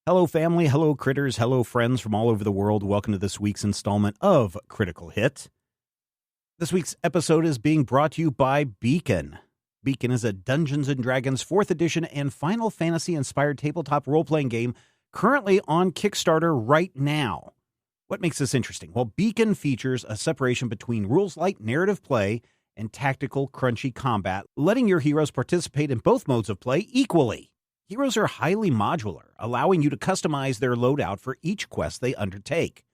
Hello, family. Hello, critters. Hello, friends from all over the world. Welcome to this week's installment of Critical Hit. This week's episode is being brought to you by Beacon. Beacon is a Dungeons & Dragons 4th edition and Final Fantasy-inspired tabletop role-playing game currently on Kickstarter right now. What makes this interesting? Well, Beacon features a separation between rules-light narrative play and tactical, crunchy combat, letting your heroes participate in both modes of play equally. Heroes are highly modular, allowing you to customize their loadout for each quest they undertake.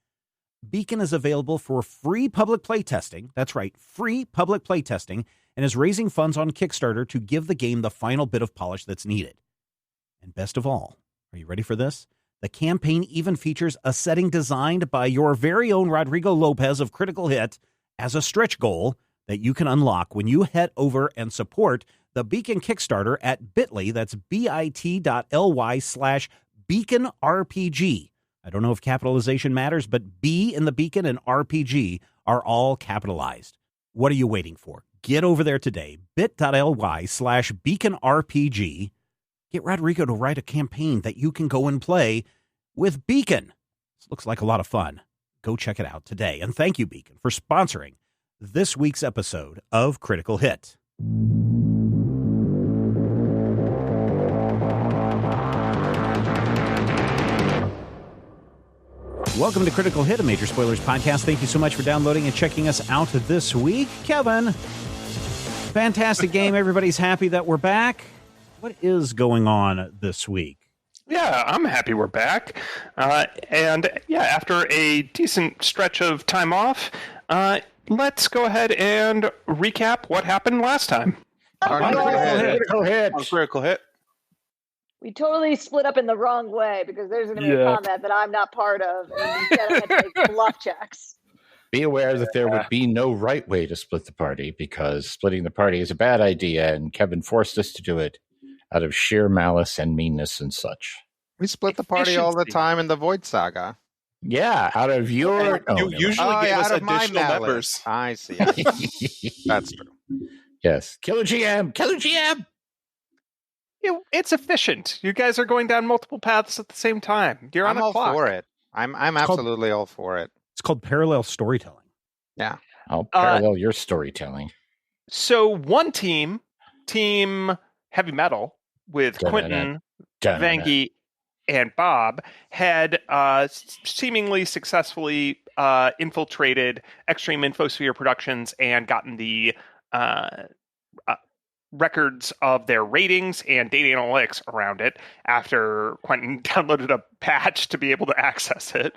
Beacon is available for free public playtesting. That's right, free public playtesting, and is raising funds on Kickstarter to give the game the final bit of polish that's needed. And best of all, are you ready for this? The campaign even features a setting designed by your very own Rodrigo Lopez of Critical Hit as a stretch goal that you can unlock when you head over and support the Beacon Kickstarter at bit.ly, that's bit.ly/BeaconRPG. I don't know if capitalization matters, but B in the Beacon and RPG are all capitalized. What are you waiting for? Get over there today, bit.ly/BeaconRPG. Get Rodrigo to write a campaign that you can go and play with Beacon. This looks like a lot of fun. Go check it out today. And thank you, Beacon, for sponsoring this week's episode of Critical Hit. Welcome to Critical Hit, a Major Spoilers podcast. Thank you so much for downloading and checking us out this week. Kevin, fantastic game. Everybody's happy that we're back. What is going on this week? Yeah, I'm happy we're back. After a decent stretch of time off, let's go ahead and recap what happened last time. Critical Hit. We totally split up in the wrong way because there's going to be a combat that I'm not part of, and instead I had to make bluff checks. Be aware that there would be no right way to split the party, because splitting the party is a bad idea, and Kevin forced us to do it out of sheer malice and meanness and such. We split the party all the time in the Void Saga. Yeah, out of your... You usually give us out of my additional malice. members. I see. That's true. Yes. Killer GM! Killer GM! It's efficient. You guys are going down multiple paths at the same time. You're on I'm a all clock. for it. I'm absolutely all for it. It's called parallel storytelling. Yeah. I'll parallel your storytelling. So one team Heavy Metal, with Quentin, Vangie, and Bob, had seemingly successfully infiltrated Extreme Infosphere Productions and gotten the records of their ratings and data analytics around it after Quentin downloaded a patch to be able to access it.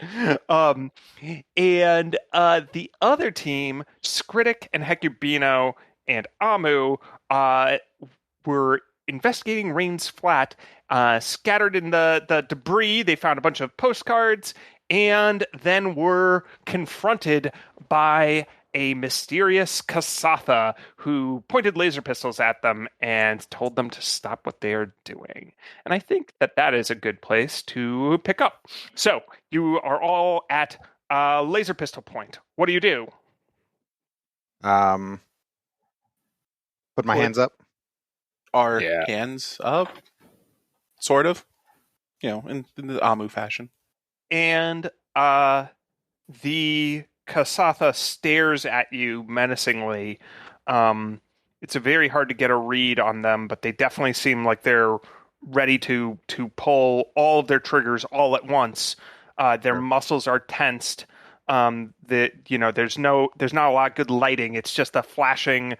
The other team, Skritic and Hecubino and Amu, were investigating Rain's Flat. Scattered in the debris, they found a bunch of postcards and then were confronted by a mysterious Kasatha who pointed laser pistols at them and told them to stop what they are doing. And I think that is a good place to pick up. So you are all at laser pistol point. What do you do? Put my hands up. Our hands up, sort of, in the Amu fashion. And the Kasatha stares at you menacingly. It's very hard to get a read on them, but they definitely seem like they're ready to pull all of their triggers all at once. Their muscles are tensed. There's not a lot of good lighting. It's just the flashing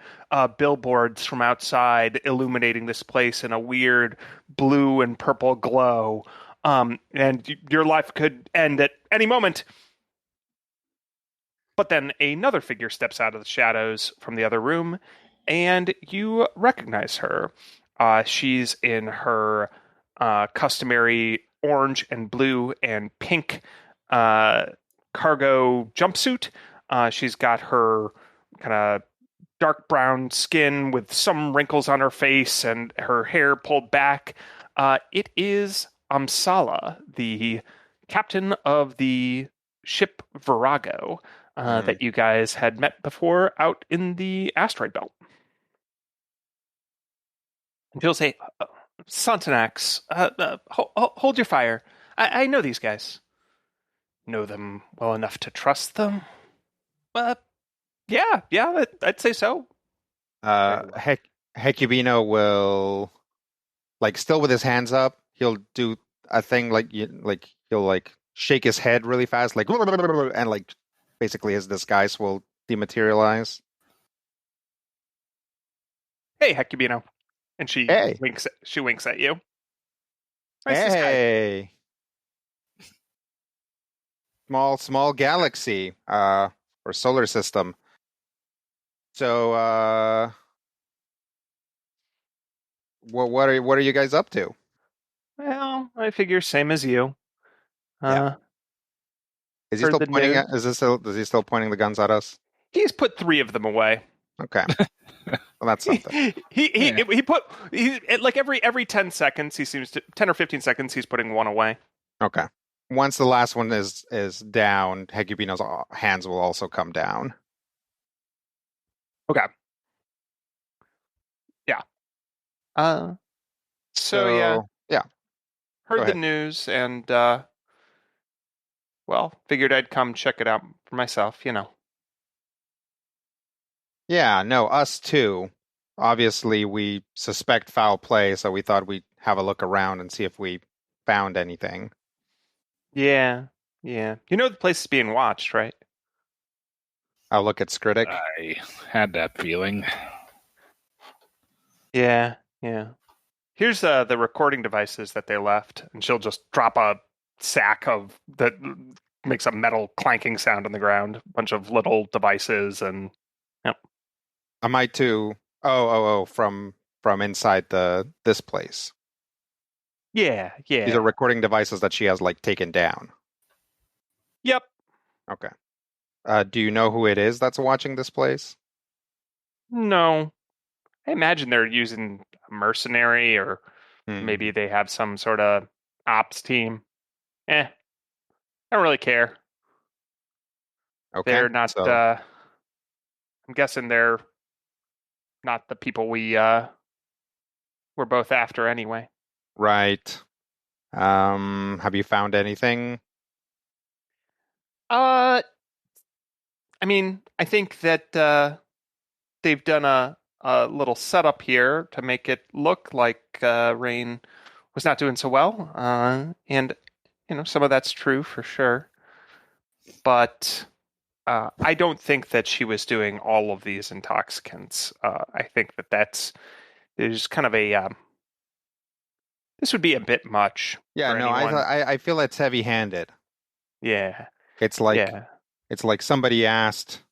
billboards from outside illuminating this place in a weird blue and purple glow. And your life could end at any moment. But then another figure steps out of the shadows from the other room, and you recognize her. She's in her customary orange and blue and pink cargo jumpsuit. She's got her kind of dark brown skin with some wrinkles on her face and her hair pulled back. It is Amsala, the captain of the ship Virago, that you guys had met before out in the asteroid belt. And she'll say, Sontonax, hold your fire. I know these guys. Know them well enough to trust them. But yeah, I'd say so. Hecubino will, like, still with his hands up, he'll do a thing like he'll like shake his head really fast, like, and like basically his disguise will dematerialize. Hey, Hecubino. And she Hey. winks at you. Nice disguise. Hey. Small galaxy, or solar system. So, what are you guys up to? Well, I figure same as you. Yeah. Is he Heard still the pointing news? is he still pointing the guns at us? He's put 3 of them away. Okay. Well, that's something. He put like every 10 seconds he seems to 10 or 15 seconds he's putting one away. Okay. Once the last one is down, Hecubino's hands will also come down. Okay. Yeah. So yeah. Heard the news and well, figured I'd come check it out for myself, you know. Yeah, no, us too. Obviously, we suspect foul play, so we thought we'd have a look around and see if we found anything. Yeah. You know the place is being watched, right? I'll look at Skritic. I had that feeling. Yeah. Here's the recording devices that they left, and she'll just drop a sack of that makes a metal clanking sound on the ground. A bunch of little devices, and yep. I might too. Oh, from inside this place. Yeah. These are recording devices that she has like taken down. Yep. Okay. Do you know who it is that's watching this place? No. I imagine they're using a mercenary, or maybe they have some sort of ops team. I don't really care. Okay. They're not. I'm guessing they're not the people we're both after anyway. Right. Have you found anything? I mean, I think that they've done a little setup here to make it look like Rain was not doing so well, and you know some of that's true for sure. But I don't think that she was doing all of these intoxicants. I think there's kind of a this would be a bit much. Yeah, no, I feel it's heavy-handed. Yeah, it's like somebody asked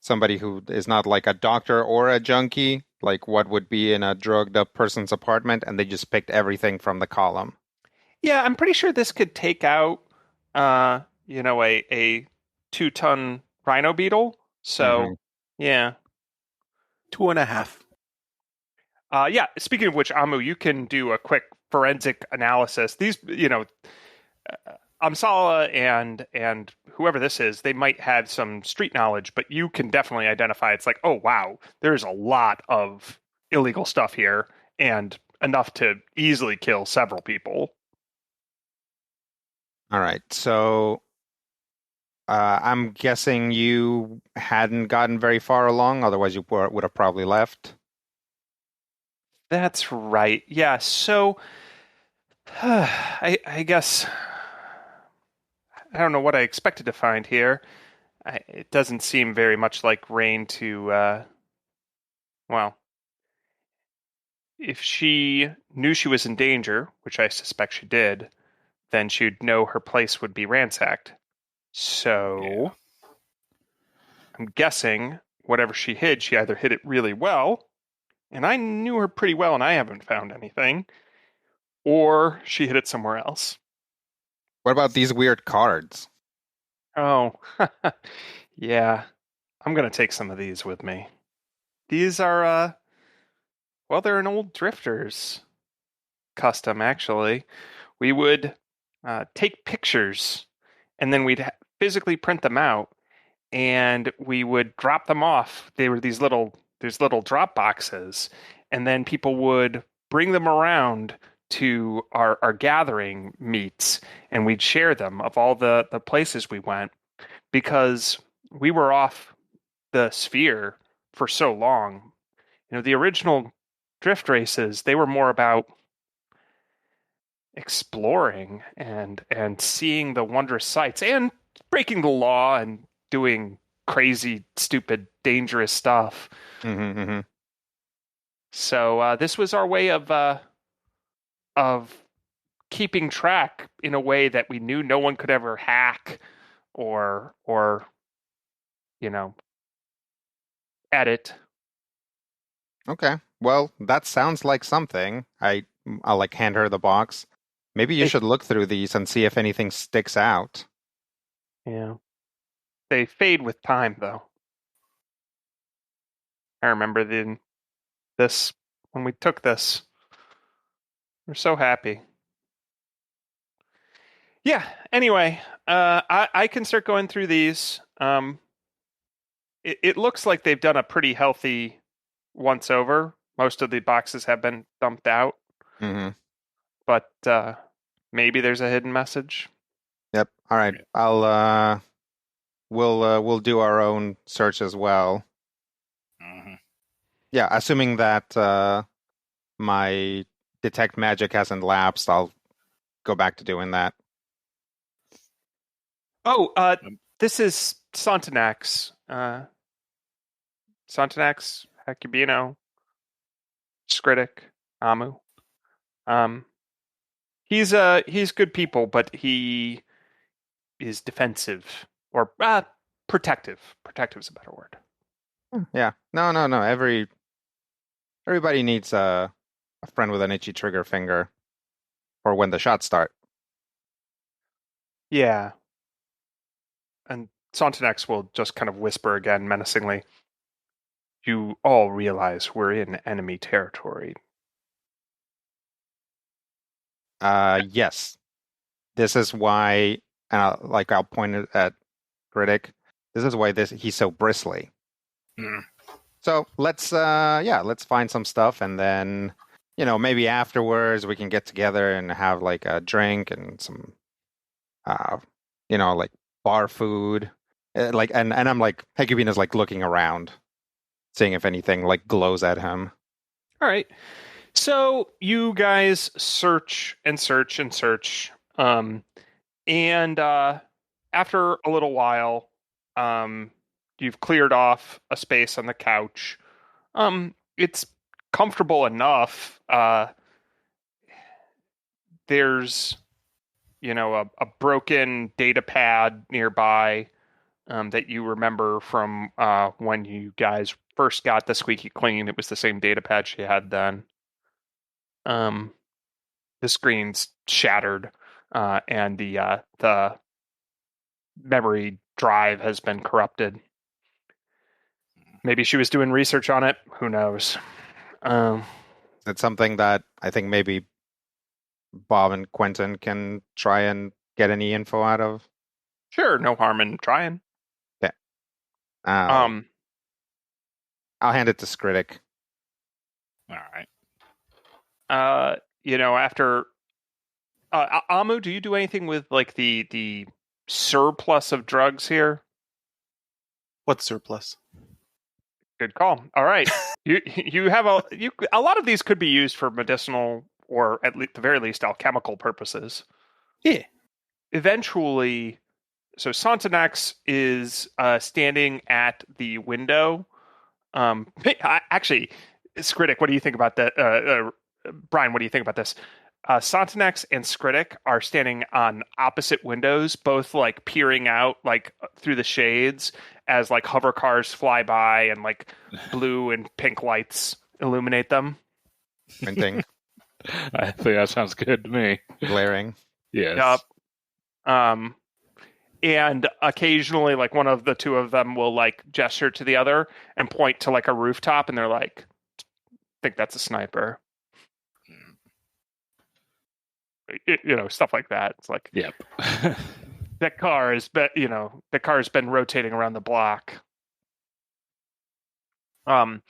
somebody who is not like a doctor or a junkie, like what would be in a drugged up person's apartment, and they just picked everything from the column. Yeah, I'm pretty sure this could take out, a 2-ton rhino beetle. So, yeah. 2.5. Yeah. Speaking of which, Amu, you can do a quick forensic analysis. These, Amsala and whoever this is, they might have some street knowledge, but you can definitely identify. It's like, oh wow, there's a lot of illegal stuff here, and enough to easily kill several people. All right, so I'm guessing you hadn't gotten very far along, otherwise you would have probably left. That's right. Yeah, so I guess I don't know what I expected to find here. It doesn't seem very much like Rain to, well, if she knew she was in danger, which I suspect she did, then she'd know her place would be ransacked. So, I'm guessing whatever she hid, she either hid it really well, and I knew her pretty well and I haven't found anything, or she hid it somewhere else. What about these weird cards? Oh, yeah. I'm going to take some of these with me. These are, well, they're an old Drifters custom, actually. We would take pictures, and then we'd physically print them out, and we would drop them off. They were these little drop boxes, and then people would bring them around to our gathering meets, and we'd share them of all the places we went, because we were off the sphere for so long. The original drift races, they were more about exploring and seeing the wondrous sights and breaking the law and doing crazy, stupid, dangerous stuff. Mm-hmm. So this was our way of keeping track in a way that we knew no one could ever hack or edit. Okay. Well, that sounds like something. I'll like hand her the box. Maybe you should look through these and see if anything sticks out. Yeah. They fade with time, though. I remember this when we took this. We're so happy. Yeah. Anyway, I can start going through these. It looks like they've done a pretty healthy once over. Most of the boxes have been dumped out. Mm-hmm. But maybe there's a hidden message. Yep. All right. We'll do our own search as well. Mm-hmm. Yeah, assuming that my detect magic hasn't lapsed, I'll go back to doing that. Oh, this is Sontanax. Sontanax, Hecubino, Skritic, Amu. He's good people, but he is defensive or protective. Protective is a better word. Yeah. No. Everybody needs a friend with an itchy trigger finger, or when the shots start. Yeah. And Sontanax will just kind of whisper again menacingly. You all realize we're in enemy territory. Yes. This is why, and I'll point it at Critic. This is why he's so bristly. Mm. So let's find some stuff, and then maybe afterwards we can get together and have like a drink and some like bar food. And I'm like, Hecubina's like looking around, seeing if anything like glows at him. All right. So you guys search and search and search. And after a little while, you've cleared off a space on the couch. It's comfortable enough. There's, a broken data pad nearby that you remember from when you guys first got the squeaky clean. It was the same data pad she had then. The screen's shattered, and the memory drive has been corrupted. Maybe she was doing research on it. Who knows? It's something that I think maybe Bob and Quentin can try and get any info out of. Sure, no harm in trying. Yeah. Um, I'll hand it to Skritic. All right. After Amu, do you do anything with like the surplus of drugs here? What surplus? Good call. All right, you have a lot of these could be used for medicinal or at the very least alchemical purposes. Yeah. Eventually, so Sontanax is standing at the window. Actually, Skritic, what do you think about that? Brian, what do you think about this? Sontanax and Skritic are standing on opposite windows, both like peering out like through the shades as like hover cars fly by and like blue and pink lights illuminate them. Printing. I think that sounds good to me. Glaring. Yes. Yep. And occasionally, like one of the two of them will like gesture to the other and point to like a rooftop, and they're like, "I think that's a sniper." Stuff like that. It's like, Yep. that car has been, the car's been rotating around the block. The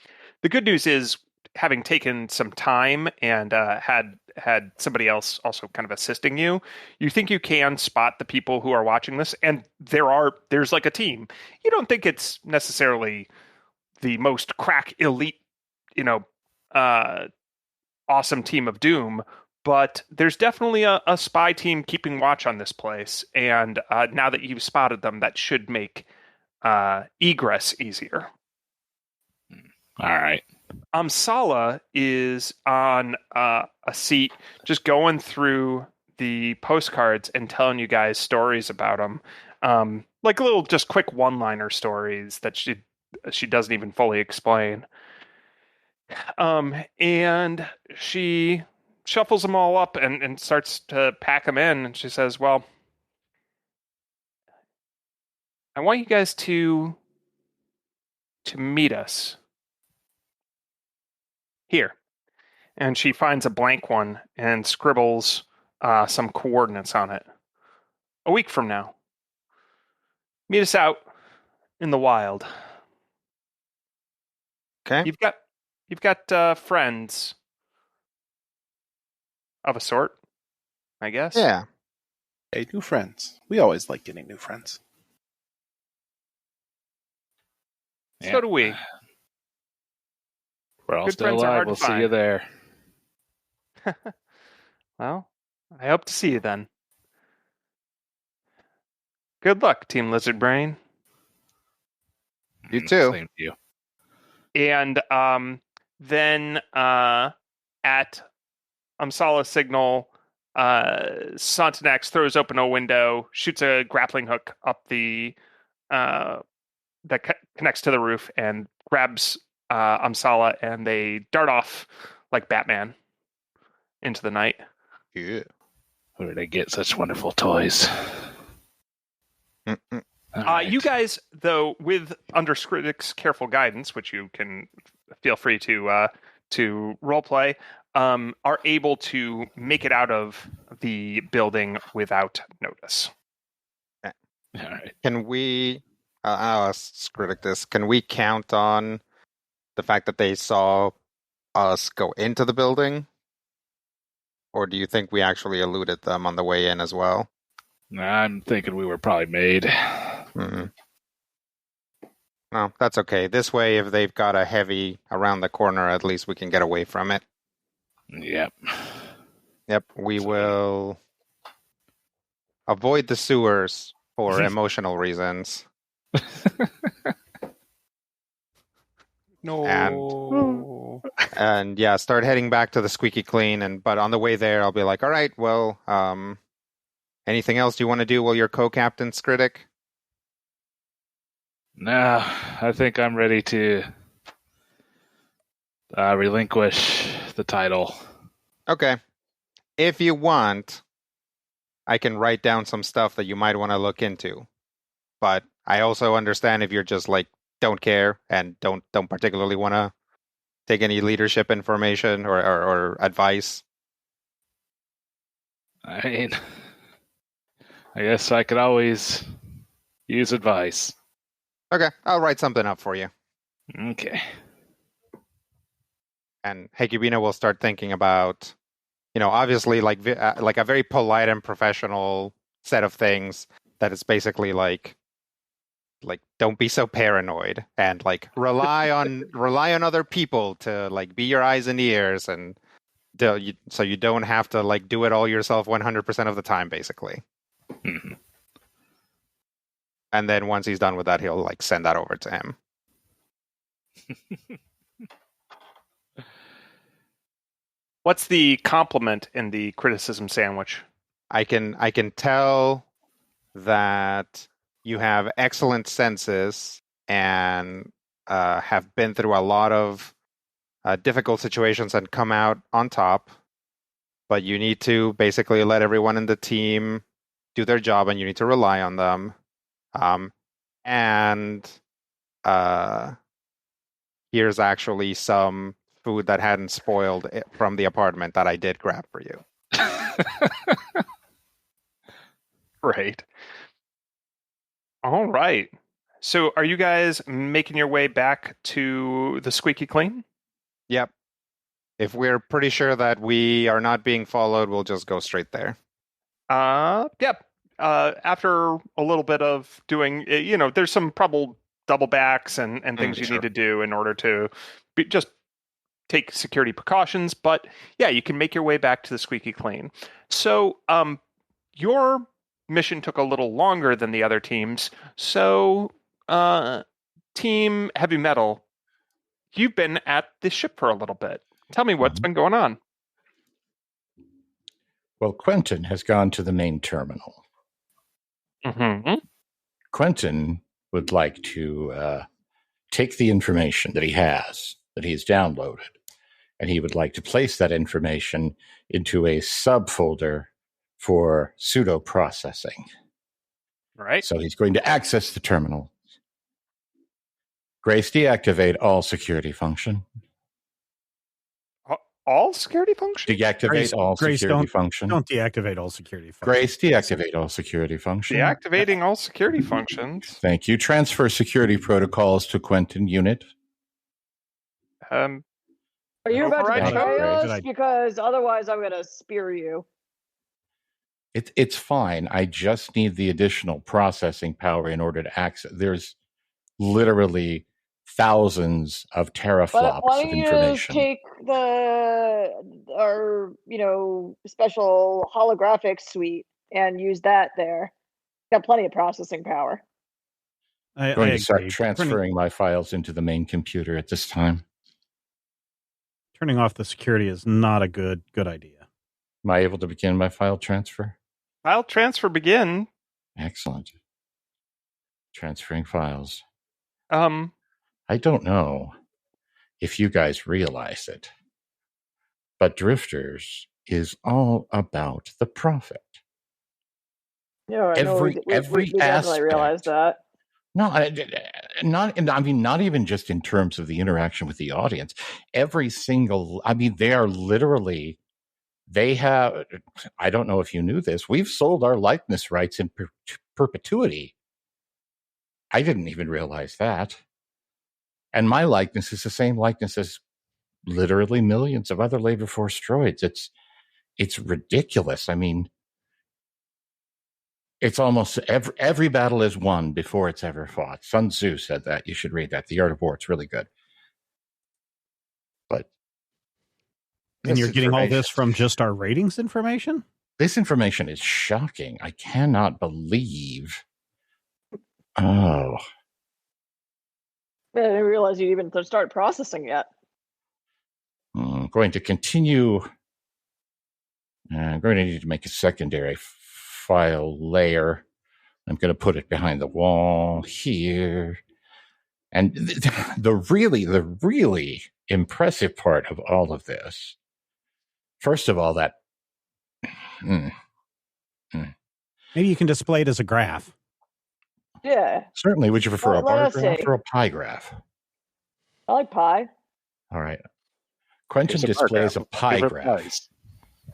good news is having taken some time and had somebody else also kind of assisting you, you think you can spot the people who are watching this, and there's like a team. You don't think it's necessarily the most crack elite, awesome team of doom, but there's definitely a spy team keeping watch on this place, and now that you've spotted them, that should make egress easier. All right. Amsala is on a seat, just going through the postcards and telling you guys stories about them, like little, just quick one-liner stories that she doesn't even fully explain. And she shuffles them all up and starts to pack them in. And she says, "Well, I want you guys to meet us here." And she finds a blank one and scribbles some coordinates on it. "A week from now, meet us out in the wild." Okay. You've got friends of a sort, I guess. Yeah. Hey, new friends. We always like getting new friends. So do we. We're all Good still friends are alive. hard to We'll see you find. there. Well, I hope to see you then. Good luck, Team Lizard Brain. You too. Same to you. And then at Amsala's signal, Sontenax throws open a window, shoots a grappling hook up the that connects to the roof, and grabs Amsala, and they dart off like Batman into the night. Yeah. Where did they get such wonderful toys? Mm-mm. All right. You guys, though, with under Critic's careful guidance, which you can feel free to roleplay, are able to make it out of the building without notice. All right. Can we? I'll ask Critic this. Can we count on the fact that they saw us go into the building, or do you think we actually eluded them on the way in as well? I'm thinking we were probably made. Mm-hmm. No, that's okay. This way, if they've got a heavy around the corner, at least we can get away from it. Yep. Yep, we will avoid the sewers for emotional reasons. No. And yeah, start heading back to the Squeaky Clean. But on the way there, I'll be like, all right, well, anything else you want to do while you're co-captain, Critic? No, I think I'm ready to relinquish the title. Okay. If you want, I can write down some stuff that you might want to look into. But I also understand if you're just like, don't care and don't particularly want to take any leadership information or advice. I mean, I guess I could always use advice. Okay, I'll write something up for you. Okay. And Hekubina will start thinking about, obviously like a very polite and professional set of things that is basically like don't be so paranoid and like rely on other people to like be your eyes and ears and so you don't have to like do it all yourself 100% of the time, basically. Mm-hmm. And then once he's done with that, he'll like send that over to him. What's the compliment in the criticism sandwich? I can tell that you have excellent senses and have been through a lot of difficult situations and come out on top. But you need to basically let everyone in the team do their job, and you need to rely on them. And here's actually some food that hadn't spoiled from the apartment that I did grab for you. Great. All right. So are you guys making your way back to the Squeaky Clean? Yep. If we're pretty sure that we are not being followed, we'll just go straight there. Yep. After a little bit of doing, there's some probable double backs and things you need to do in order to just take security precautions. But yeah, you can make your way back to the Squeaky Clean. So your mission took a little longer than the other teams. So Team Heavy Metal, you've been at the ship for a little bit. Tell me what's been going on. Well, Quentin has gone to the main terminal. Mm-hmm. Quentin would like to take the information that he's downloaded, and he would like to place that information into a subfolder for pseudo processing. Right. So he's going to access the terminal. Grace, deactivate all security function. All security function? Deactivate all security function. Don't deactivate all security functions. Grace, deactivate all security function. Deactivating all security functions. Thank you. Transfer security protocols to Quentin unit. Are you about to betray us? Right. Because otherwise I'm going to spear you. It's fine. I just need the additional processing power in order to access. There's literally thousands of teraflops Why of don't you information. just take our special holographic suite and use that there? Got plenty of processing power. I'm going to start transferring my files into the main computer at this time. Turning off the security is not a good idea. Am I able to begin my file transfer? File transfer begin. Excellent. Transferring files. I don't know if you guys realize it, but Drifters is all about the profit. Yeah, every we aspect. realize that. No, not even just in terms of the interaction with the audience. Every single, they are literally. They have. I don't know if you knew this. We've sold our likeness rights in perpetuity. I didn't even realize that. And my likeness is the same likeness as literally millions of other labor force droids. It's ridiculous. It's almost every battle is won before it's ever fought. Sun Tzu said that. You should read that. The Art of War. It's really good. But and you're getting all this from just our ratings information? This information is shocking. I cannot believe. Oh. I didn't realize you even started processing yet. I'm going to continue. I'm going to need to make a secondary file layer. I'm going to put it behind the wall here. And the really impressive part of all of this, first of all, that maybe you can display it as a graph. Yeah. Certainly. Would you prefer a bar graph or a pie graph? I like pie. All right. Quentin displays a pie graph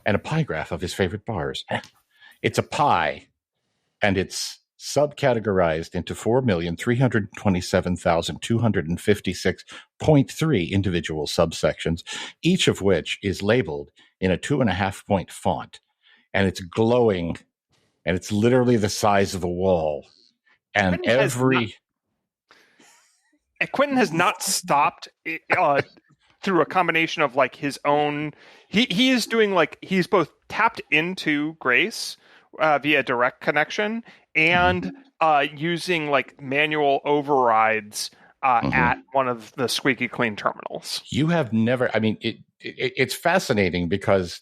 and a pie graph of his favorite bars. It's a pie, and it's subcategorized into 4,327,256.3 individual subsections, each of which is labeled in a 2.5-point font. And it's glowing, and it's literally the size of a wall. And Quentin has not stopped through a combination of his own. He is doing he's both tapped into Grace via direct connection and using manual overrides at one of the Squeaky Clean terminals. You have never. It's fascinating because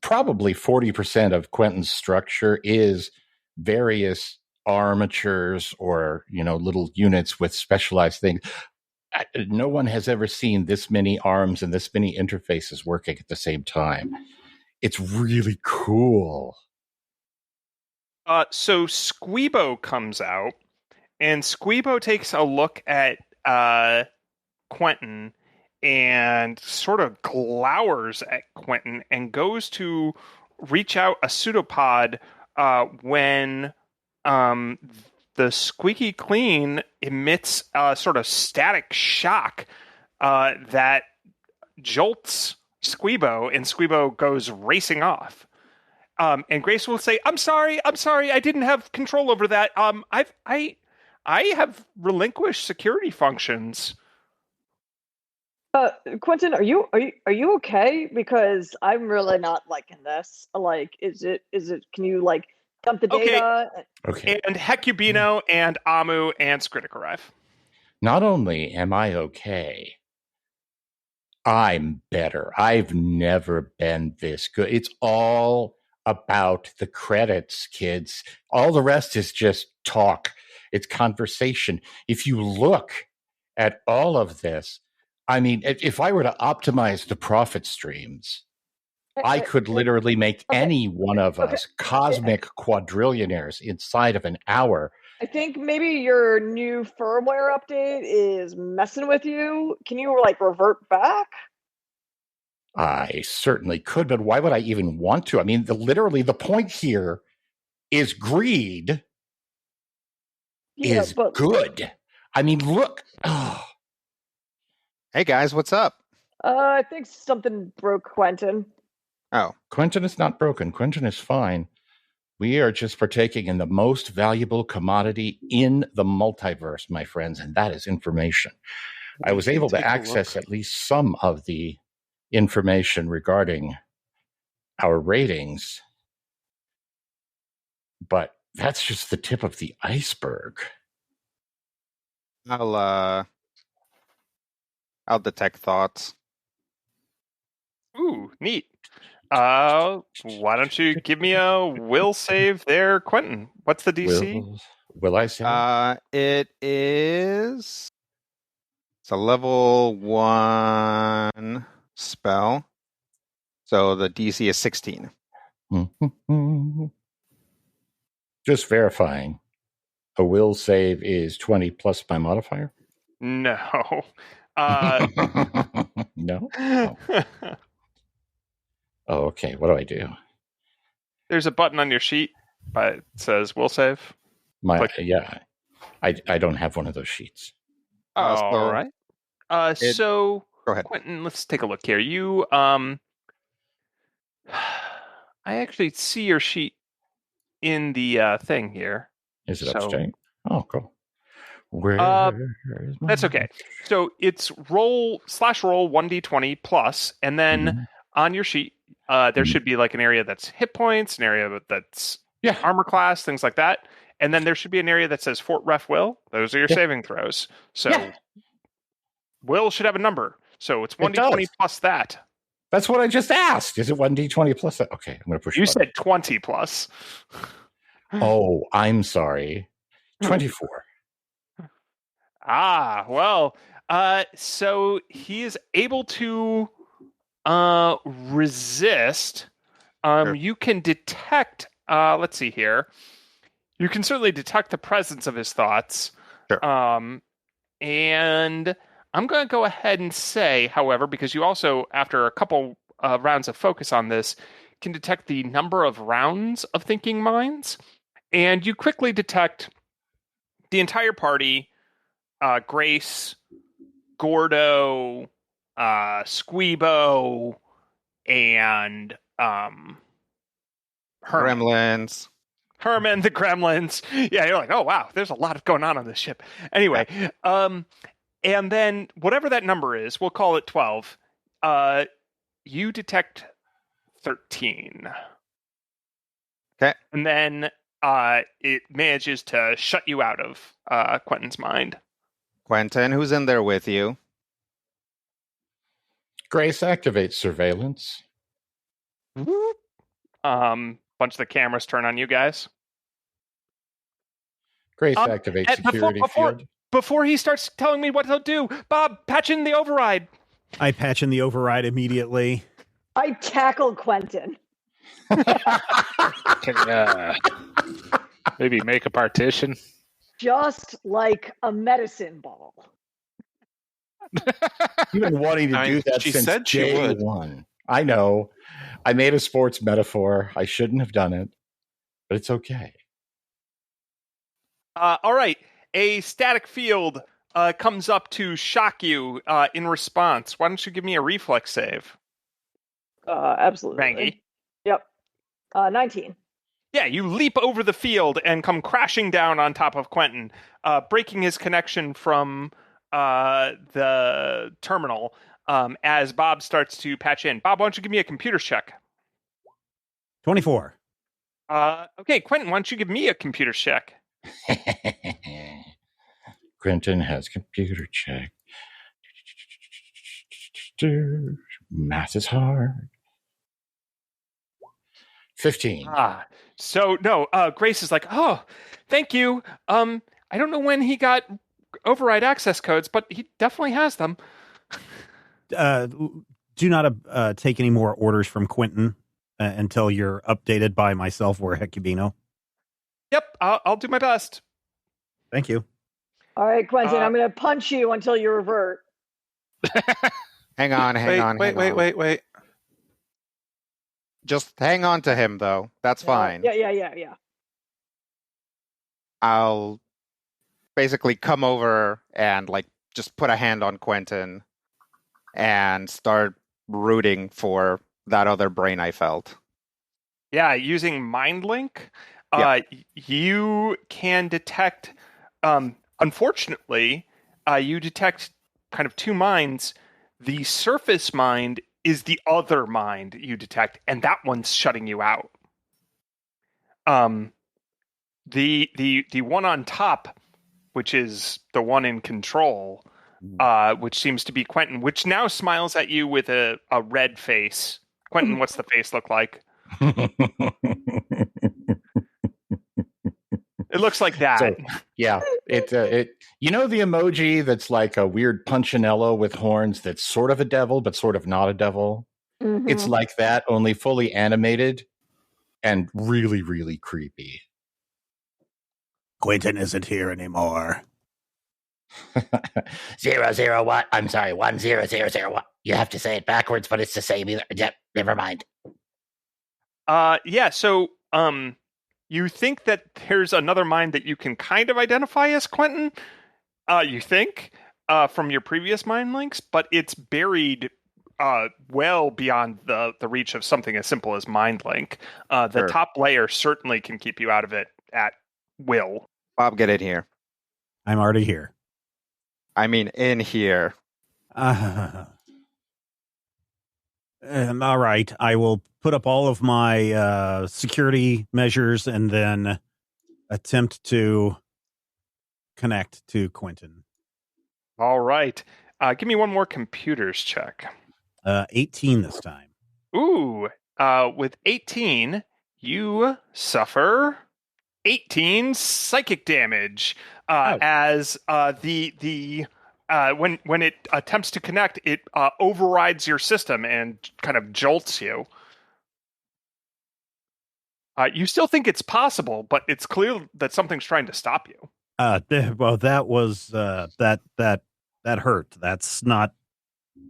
probably 40% of Quentin's structure is various armatures or little units with specialized things. No one has ever seen this many arms and this many interfaces working at the same time. It's really cool. So Squeebo comes out, and Squeebo takes a look at Quentin and sort of glowers at Quentin and goes to reach out a pseudopod when the Squeaky Clean emits a sort of static shock that jolts Squeebo, and Squeebo goes racing off. And Grace will say, I'm sorry, I didn't have control over that. I have relinquished security functions. Quentin, are you okay? Because I'm really not liking this. Like, is it? Can you like dump the Okay. data? Okay. And Hecubino and Amu and Skritic arrive. Not only am I okay, I'm better. I've never been this good. It's all about the credits, kids. All the rest is just talk. It's conversation. If you look at all of this, I mean, if I were to optimize the profit streams, I could literally make any one of us cosmic quadrillionaires inside of an hour. I think maybe your new firmware update is messing with you. Can you like revert back? I certainly could, but why would I even want to? I mean, literally the point here is greed is good. I mean, look. Oh. Hey guys, what's up? I think something broke Quentin. Oh. Quentin is not broken. Quentin is fine. We are just partaking in the most valuable commodity in the multiverse, my friends, and that is information. I was able to access at least some of the information regarding our ratings, but that's just the tip of the iceberg. I'll detect thoughts. Ooh, neat. Why don't you give me a will save there, Quentin? What's the DC? Will I save? It's a level 1 spell. So the DC is 16. Just verifying. A will save is 20 plus my modifier? No. No? Oh. Oh, okay. What do I do? There's a button on your sheet that says will save. Yeah. I don't have one of those sheets. All right. So go ahead. Quentin, let's take a look here. You I actually see your sheet in the thing here. Is it upstate? Oh, cool. Where is my... That's okay. So it's roll 1d20 plus, and then on your sheet there should be like an area that's hit points, an area that's armor class, things like that. And then there should be an area that says Fort Ref Will. Those are your saving throws. So Will should have a number. So it's 1d20 plus that. That's what I just asked. Is it 1d20 plus that? Okay, I'm going to push You said 20 plus. Oh, I'm sorry. 24. Well, so he is able to resist. Sure. You can detect, let's see here. You can certainly detect the presence of his thoughts. Sure. And I'm going to go ahead and say, however, because you also, after a couple rounds of focus on this, can detect the number of rounds of thinking minds. And you quickly detect the entire party, Grace, Gordo, Squeebo, and Gremlins. Herman, the Gremlins. Yeah, you're like, oh, wow, there's a lot going on this ship. Anyway, and then whatever that number is, we'll call it 12. You detect 13. Okay. And then it manages to shut you out of Quentin's mind. Quentin, who's in there with you? Grace activates surveillance. Bunch of the cameras turn on you guys. Grace activates security field. Before he starts telling me what he'll do, Bob, patch in the override. I patch in the override immediately. I tackle Quentin. Can maybe make a partition? Just like a medicine ball. You've been wanting to do that since day one. I know. I made a sports metaphor. I shouldn't have done it, but it's okay. All right. A static field comes up to shock you in response. Why don't you give me a reflex save? Absolutely. Vangie. Yep. 19. Yeah, you leap over the field and come crashing down on top of Quentin, breaking his connection from the terminal as Bob starts to patch in. Bob, why don't you give me a computer check? 24. Okay, Quentin, why don't you give me a computer check? Quentin has computer check. Math is hard. 15. So no, Grace is like, oh, thank you. I don't know when he got override access codes, but he definitely has them. Do not take any more orders from Quentin until you're updated by myself or Hecubino. Yep, I'll do my best. Thank you. All right, Quentin, I'm going to punch you until you revert. Hang on. Wait. Just hang on to him, though. That's fine. Yeah. I'll basically come over and just put a hand on Quentin and start rooting for that other brain I felt. Yeah, using MindLink, you can detect. Unfortunately, you detect kind of two minds. The surface mind is the other mind you detect, and that one's shutting you out. The one on top, which is the one in control, which seems to be Quentin, which now smiles at you with a red face. Quentin, what's the face look like? It looks like that. So, yeah, it. You know the emoji that's like a weird punchinello with horns that's sort of a devil but sort of not a devil. Mm-hmm. It's like that, only fully animated and really, really creepy. Quentin isn't here anymore. 001. What? I'm sorry, 10001. You have to say it backwards, but it's the same either. Yep, never mind. Yeah. So, you think that there's another mind that you can kind of identify as Quentin? You think from your previous mind links, but it's buried well beyond the reach of something as simple as mind link. The top layer certainly can keep you out of it at will. Bob, get in here. I'm already here. I mean, in here. All right. I will put up all of my security measures and then attempt to connect to Quentin. All right. Give me one more computers check. 18 this time. Ooh. With 18, you suffer 18 psychic damage as when it attempts to connect, it overrides your system and kind of jolts you. You still think it's possible, but it's clear that something's trying to stop you. Well, that was that hurt. That's not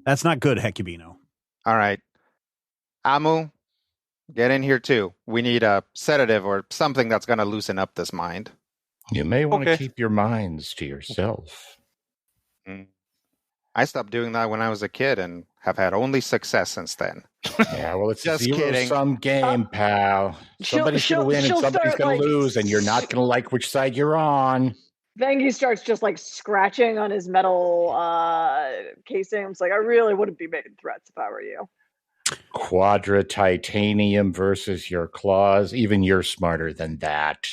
good, Hecubino. All right. Amu, get in here too. We need a sedative or something that's going to loosen up this mind. You may want to keep your minds to yourself. I stopped doing that when I was a kid and have had only success since then. Yeah, well, it's Just a zero-sum game, pal. Somebody's going to win and somebody's going to lose, and you're not going to like which side you're on. Vangie starts just scratching on his metal casing. It's like, I really wouldn't be making threats if I were you. Quadra titanium versus your claws. Even you're smarter than that.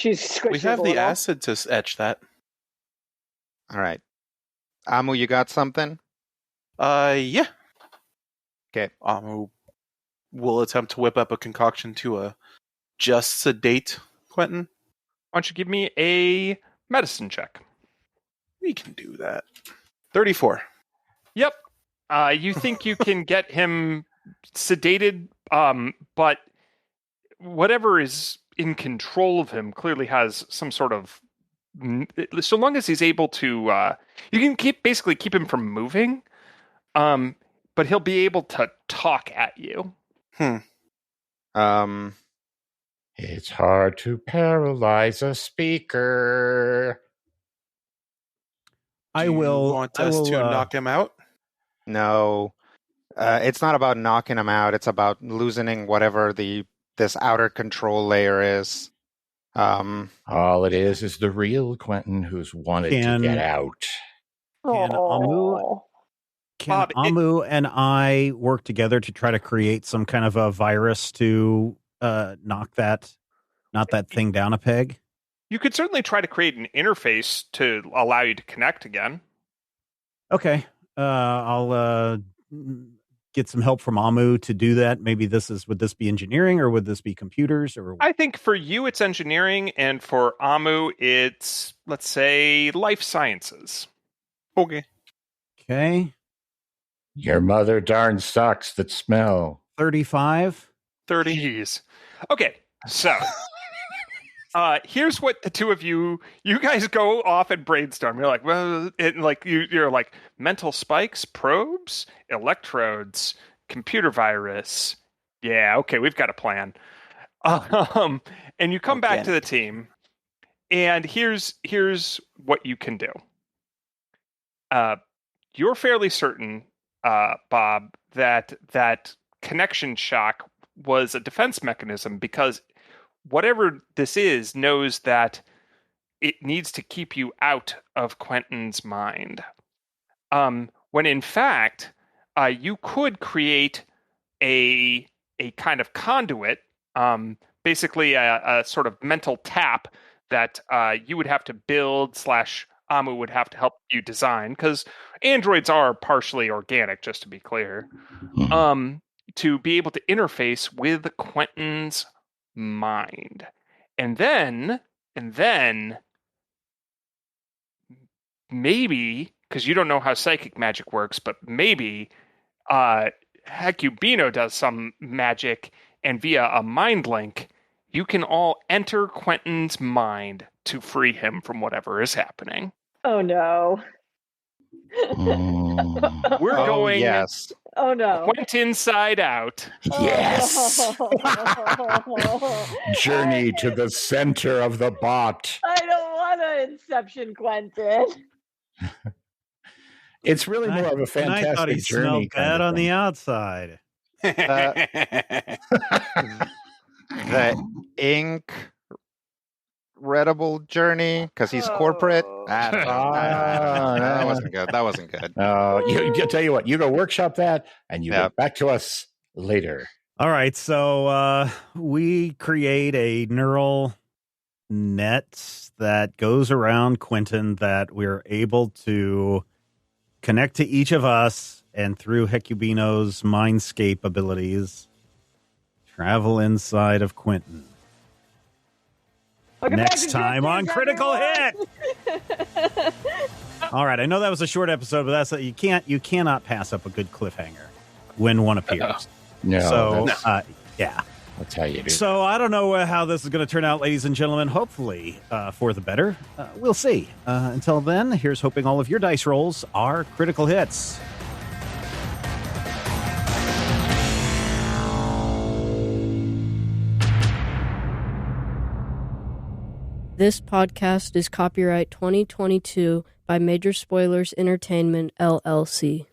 She's squishy. We have the acid to etch that. All right. Amu, you got something? Yeah. Okay. Amu will attempt to whip up a concoction to just sedate Quentin. Why don't you give me a medicine check? We can do that. 34. Yep. You think you can get him sedated, but whatever is in control of him clearly has some sort of... So long as he's able to... you can basically keep him from moving, but he'll be able to talk at you. It's hard to paralyze a speaker. I will. You want us to knock him out? No, it's not about knocking him out. It's about loosening whatever this outer control layer is. All it is the real Quentin who's wanted to get out. Can Bob, Amu and I work together to try to create some kind of a virus to knock that thing down a peg? You could certainly try to create an interface to allow you to connect again. Okay. I'll get some help from Amu to do that. Maybe would this be engineering or would this be computers? Or I think for you it's engineering, and for Amu it's, let's say, life sciences. Okay. Okay. Your mother darn socks that smell. 35. 30. Jeez. Okay, so here's what the two of you guys go off and brainstorm. You're like, well, you're like mental spikes, probes, electrodes, computer virus. Yeah, okay, we've got a plan. And you come back to the team, and here's what you can do. You're fairly certain, Bob, that connection shock was a defense mechanism because whatever this is knows that it needs to keep you out of Quentin's mind. When in fact, you could create a kind of conduit, basically a sort of mental tap that you would have to build / Amu would have to help you design, because androids are partially organic, just to be clear, to be able to interface with Quentin's mind. And then maybe, because you don't know how psychic magic works, but maybe Hecubino does some magic, and via a mind link, you can all enter Quentin's mind to free him from whatever is happening. Oh no. We're going Yes. Oh no. Quentin side out. Yes. Oh. Journey to the center of the bot. I don't want to Inception Quentin. It's really more of a And I thought he fantastic journey. smelled bad on the outside. The incredible journey, because he's corporate. That wasn't good. That wasn't good. You tell you what, you go workshop that, and you get back to us later. All right, so we create a neural net that goes around Quentin that we're able to connect to each of us, and through Hecubino's mindscape abilities, travel inside of Quentin. Next time on Critical Hit. All right, I know that was a short episode, but you cannot pass up a good cliffhanger when one appears. Yeah. That's how you do. So I don't know how this is going to turn out, ladies and gentlemen. Hopefully for the better. We'll see. Until then, here's hoping all of your dice rolls are critical hits. This podcast is copyright 2022 by Major Spoilers Entertainment, LLC.